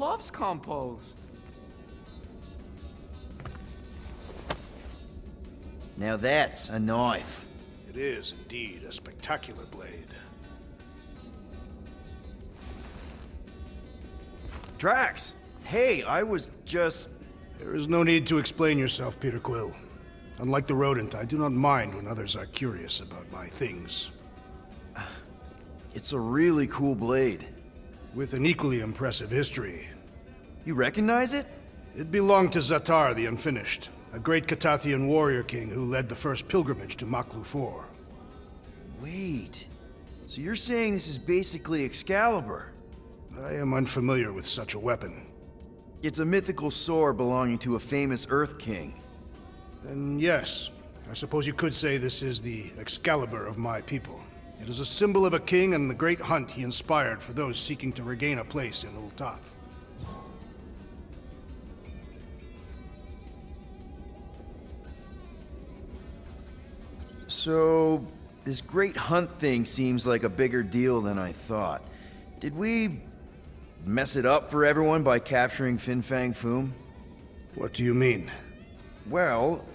loves compost. Now that's a knife. It is indeed a spectacular blade. Drax! Hey, I was just... There is no need to explain yourself, Peter Quill. Unlike the rodent, I do not mind when others are curious about my things. It's a really cool blade. With an equally impressive history. You recognize it? It belonged to Xatar the Unfinished, a great Catathian warrior king who led the first pilgrimage to Maklu 4. Wait, so you're saying this is basically Excalibur? I am unfamiliar with such a weapon. It's a mythical sword belonging to a famous Earth King. Then yes, I suppose you could say this is the Excalibur of my people. It is a symbol of a king and the great hunt he inspired for those seeking to regain a place in Ultath. So, this great hunt thing seems like a bigger deal than I thought. Did we mess it up for everyone by capturing Fin Fang Foom? What do you mean? Well,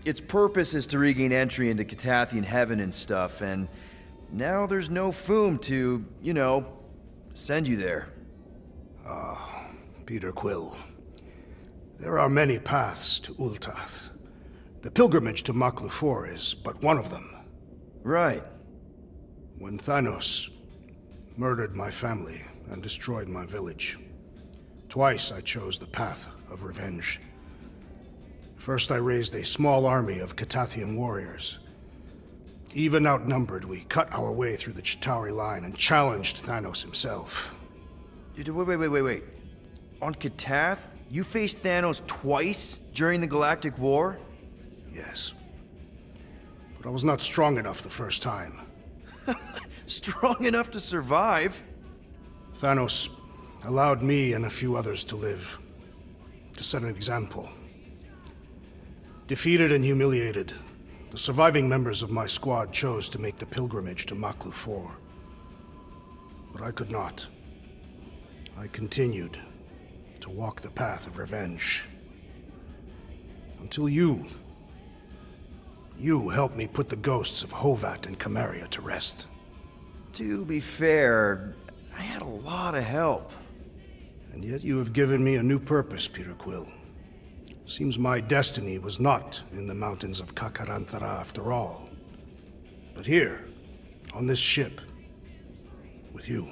its purpose is to regain entry into Catathian heaven and stuff, and now there's no Foom to, you know, send you there. Peter Quill. There are many paths to Ultath. The pilgrimage to Maklu 4 is but one of them. Right. When Thanos murdered my family and destroyed my village, twice I chose the path of revenge. First, I raised a small army of Catathian warriors. Even outnumbered, we cut our way through the Chitauri line and challenged Thanos himself. Wait. On Catath, you faced Thanos twice during the Galactic War? Yes. But I was not strong enough the first time. Strong enough to survive? Thanos allowed me and a few others to live, to set an example. Defeated and humiliated, the surviving members of my squad chose to make the pilgrimage to Maklu 4. But I could not. I continued to walk the path of revenge. Until you helped me put the ghosts of Hovat and Camaria to rest. To be fair, I had a lot of help. And yet you have given me a new purpose, Peter Quill. Seems my destiny was not in the mountains of Kakarantara after all, but here, on this ship, with you.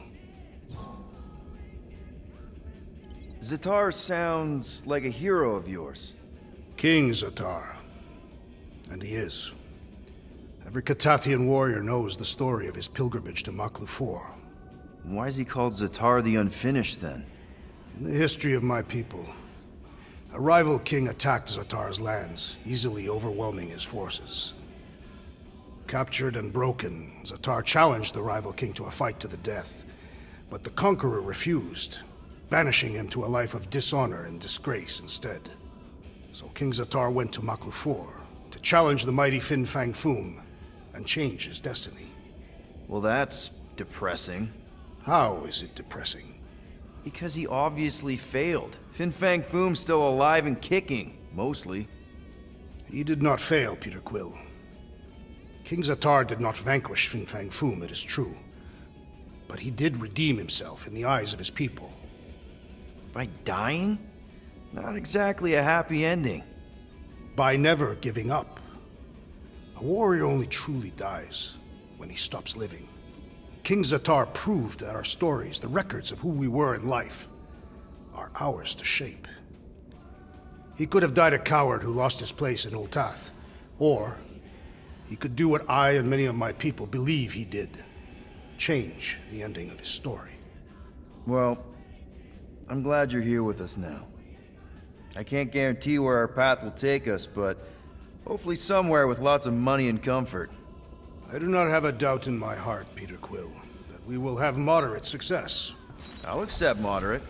Xatar sounds like a hero of yours. King Xatar. And he is. Every Catathian warrior knows the story of his pilgrimage to Maklu 4. Why is he called Xatar the Unfinished, then? In the history of my people, a rival king attacked Xatar's lands, easily overwhelming his forces. Captured and broken, Xatar challenged the rival king to a fight to the death, but the conqueror refused, banishing him to a life of dishonor and disgrace instead. So King Xatar went to Maklu 4 to challenge the mighty Fin Fang Foom and change his destiny. Well, that's depressing. How is it depressing? Because he obviously failed. Fin Fang Foom's still alive and kicking, mostly. He did not fail, Peter Quill. King Xatar did not vanquish Fin Fang Foom, it is true. But he did redeem himself in the eyes of his people. By dying? Not exactly a happy ending. By never giving up. A warrior only truly dies when he stops living. King Xatar proved that our stories, the records of who we were in life, are ours to shape. He could have died a coward who lost his place in Ultath, or he could do what I and many of my people believe he did, change the ending of his story. Well, I'm glad you're here with us now. I can't guarantee where our path will take us, but hopefully somewhere with lots of money and comfort. I do not have a doubt in my heart, Peter Quill, that we will have moderate success. I'll accept moderate.